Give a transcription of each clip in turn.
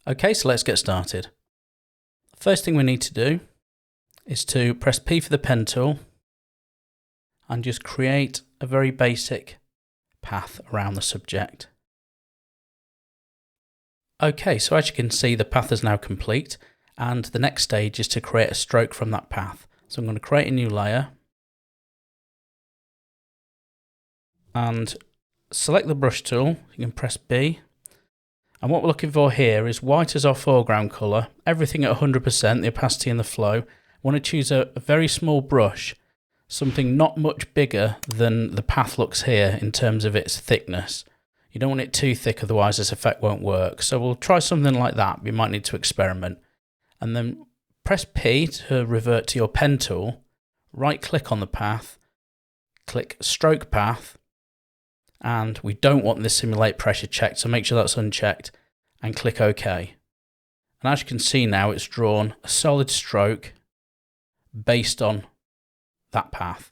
Okay, so let's get started. First thing we need to do is to press P for the pen tool and just create a very basic path around the subject. Okay, so as you can see, the path is now complete, and the next stage is to create a stroke from that path. So I'm going to create a new layer and select the brush tool. You can press B. And what we're looking for here is white as our foreground colour, everything at 100%, the opacity and the flow. I want to choose a very small brush, something not much bigger than the path looks here in terms of its thickness. You don't want it too thick, otherwise this effect won't work. So we'll try something like that. We might need to experiment. And then press P to revert to your pen tool, right click on the path, click stroke path, and we don't want this simulate pressure checked, so make sure that's unchecked and click OK. And as you can see now, it's drawn a solid stroke based on that path,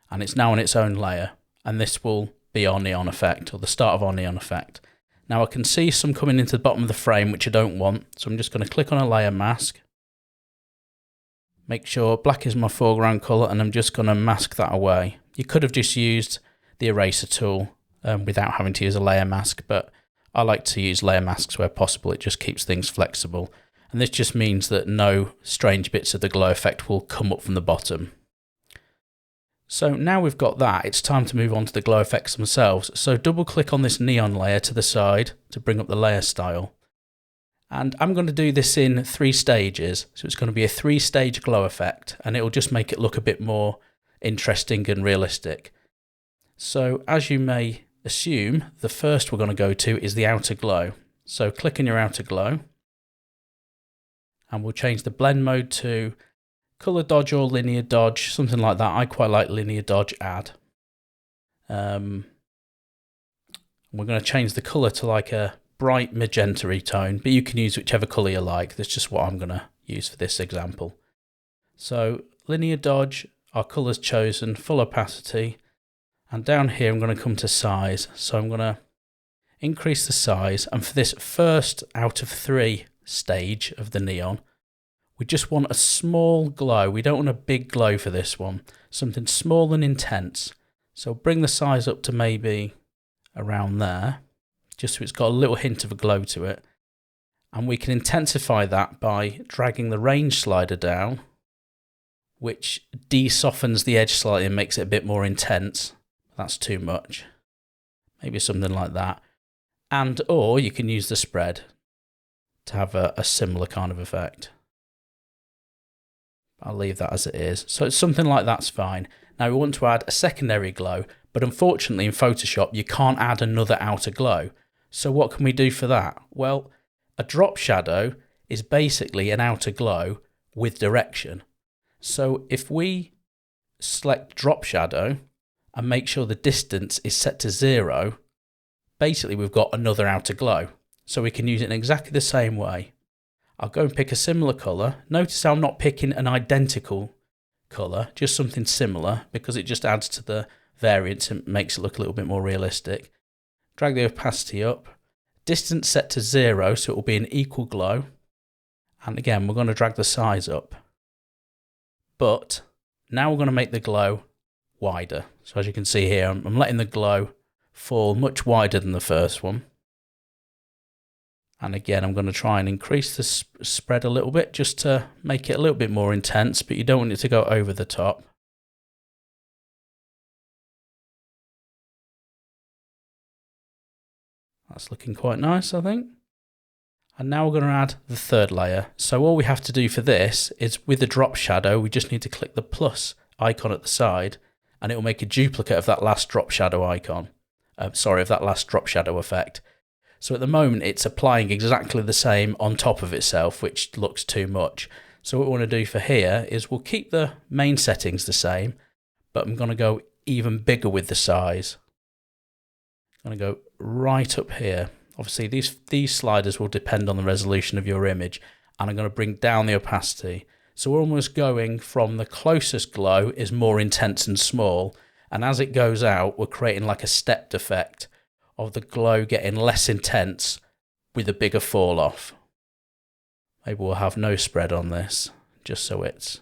and it's now on its own layer, and this will be our neon effect, or the start of our neon effect. Now I can see some coming into the bottom of the frame which I don't want, so I'm just going to click on a layer mask, make sure black is my foreground colour, and I'm just going to mask that away. You could have just used the eraser tool without having to use a layer mask, but I like to use layer masks where possible. It just keeps things flexible, and this just means that no strange bits of the glow effect will come up from the bottom. So now we've got that, it's time to move on to the glow effects themselves. So double click on this neon layer to the side to bring up the layer style, and I'm going to do this in 3 stages. So it's going to be a 3-stage glow effect, and it will just make it look a bit more interesting and realistic. So as you may assume, the first we're going to go to is the outer glow. So click on your outer glow, and we'll change the blend mode to color dodge or linear dodge, something like that. I quite like linear dodge add. We're going to change the color to like a bright magenta-y tone, but you can use whichever color you like. That's just what I'm going to use for this example. So linear dodge, our color's chosen, full opacity. And down here, I'm going to come to size. So I'm going to increase the size. And for this first out of 3 stage of the neon, we just want a small glow. We don't want a big glow for this one. Something small and intense. So bring the size up to maybe around there, just so it's got a little hint of a glow to it. And we can intensify that by dragging the range slider down, which de-softens the edge slightly and makes it a bit more intense. That's too much. Maybe something like that. And or you can use the spread to have a similar kind of effect. I'll leave that as it is. So it's something like that's fine. Now we want to add a secondary glow, but unfortunately in Photoshop you can't add another outer glow. So what can we do for that? Well, a drop shadow is basically an outer glow with direction. So if we select drop shadow and make sure the distance is set to 0, basically we've got another outer glow. So we can use it in exactly the same way. I'll go and pick a similar colour. Notice how I'm not picking an identical colour, just something similar, because it just adds to the variance and makes it look a little bit more realistic. Drag the opacity up. Distance set to 0, so it will be an equal glow. And again, we're going to drag the size up. But now we're going to make the glow wider. So as you can see here, I'm letting the glow fall much wider than the first one. And again, I'm going to try and increase the spread a little bit just to make it a little bit more intense, but you don't want it to go over the top. That's looking quite nice, I think. And now we're going to add the third layer. So all we have to do for this is with the drop shadow, we just need to click the plus icon at the side, and it will make a duplicate of that last drop shadow icon. Of that last drop shadow effect. So at the moment it's applying exactly the same on top of itself, which looks too much. So what we want to do for here is we'll keep the main settings the same, but I'm going to go even bigger with the size. I'm going to go right up here. Obviously these sliders will depend on the resolution of your image, and I'm going to bring down the opacity. So we're almost going from the closest glow is more intense and small, and as it goes out we're creating like a stepped effect of the glow getting less intense with a bigger fall off. Maybe we'll have no spread on this, just so it's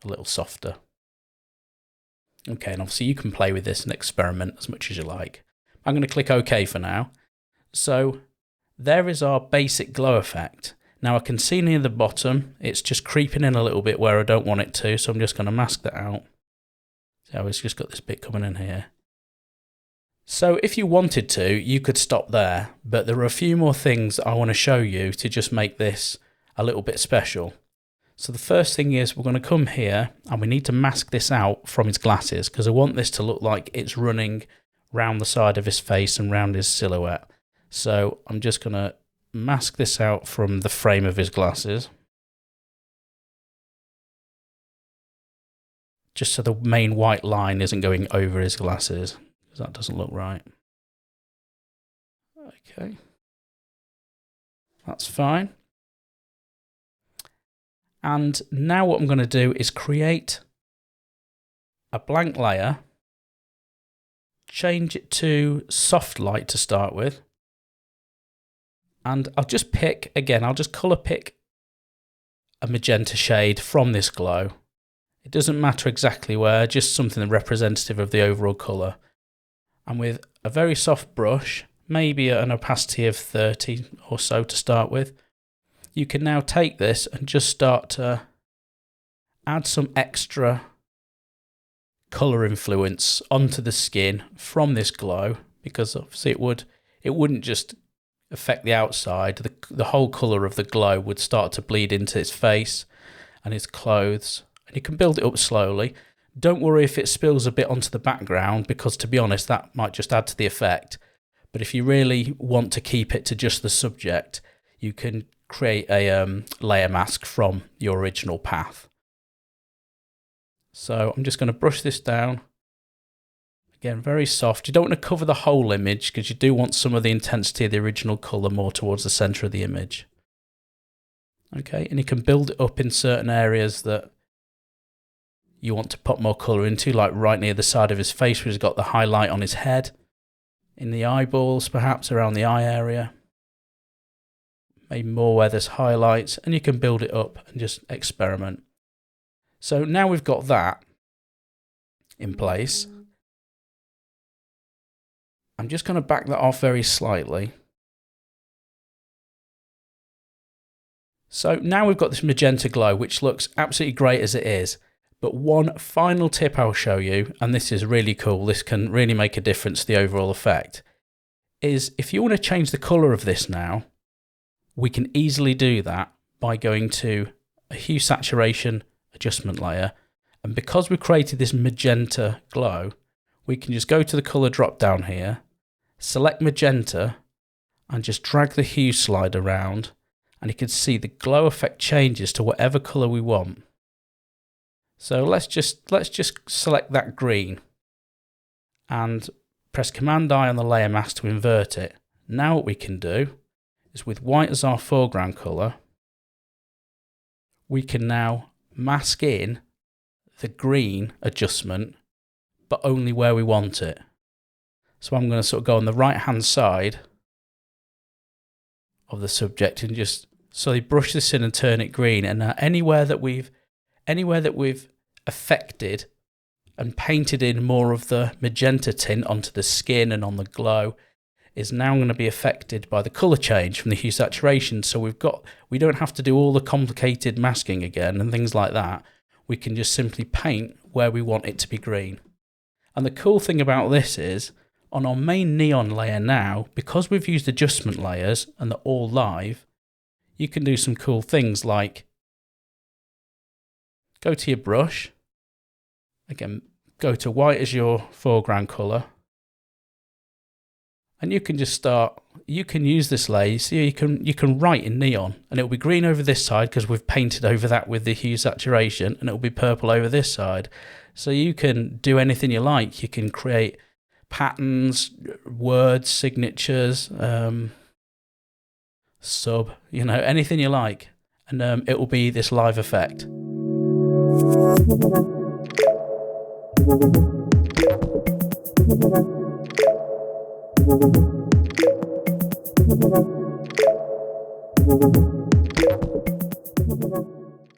a little softer. Okay, and obviously you can play with this and experiment as much as you like. I'm going to click OK for now. So there is our basic glow effect. Now I can see near the bottom, it's just creeping in a little bit where I don't want it to, so I'm just going to mask that out. So it's just got this bit coming in here. So if you wanted to, you could stop there, but there are a few more things I want to show you to just make this a little bit special. So the first thing is we're going to come here and we need to mask this out from his glasses, because I want this to look like it's running round the side of his face and round his silhouette. So I'm just going to mask this out from the frame of his glasses, just so the main white line isn't going over his glasses, because that doesn't look right. Okay, that's fine. And now what I'm going to do is create a blank layer, change it to soft light to start with, and I'll just pick, again, I'll just colour pick a magenta shade from this glow. It doesn't matter exactly where, just something representative of the overall colour. And with a very soft brush, maybe an opacity of 30 or so to start with, you can now take this and just start to add some extra colour influence onto the skin from this glow, because obviously it wouldn't just affect the outside. The whole colour of the glow would start to bleed into his face and his clothes, and you can build it up slowly. Don't worry if it spills a bit onto the background, because to be honest, that might just add to the effect. But if you really want to keep it to just the subject, you can create a layer mask from your original path. So I'm just going to brush this down. Again, very soft. You don't want to cover the whole image, because you do want some of the intensity of the original colour more towards the centre of the image. Okay, and you can build it up in certain areas that you want to put more colour into, like right near the side of his face where he's got the highlight on his head, in the eyeballs, perhaps around the eye area. Maybe more where there's highlights, and you can build it up and just experiment. So now we've got that in place. I'm just going to back that off very slightly. So now we've got this magenta glow, which looks absolutely great as it is. But one final tip I'll show you, and this is really cool, this can really make a difference to the overall effect, is if you want to change the colour of this now, we can easily do that by going to a Hue Saturation adjustment layer. And because we've created this magenta glow, we can just go to the colour drop down here, select magenta, and just drag the hue slide around, and you can see the glow effect changes to whatever colour we want. So let's just select that green and press Command I on the layer mask to invert it. Now what we can do is, with white as our foreground colour, we can now mask in the green adjustment, but only where we want it. So I'm going to sort of go on the right hand side of the subject and just slowly brush this in and turn it green. And now anywhere that we've affected and painted in more of the magenta tint onto the skin and on the glow is now going to be affected by the colour change from the Hue Saturation. So we don't have to do all the complicated masking again and things like that. We can just simply paint where we want it to be green. And the cool thing about this is, on our main neon layer now, because we've used adjustment layers and they're all live, you can do some cool things like go to your brush, again, go to white as your foreground colour, and you can just start, you can use this layer, so you can write in neon, and it'll be green over this side because we've painted over that with the Hue Saturation, and it'll be purple over this side. So you can do anything you like. You can create patterns, words, signatures, anything you like, and it will be this live effect. you.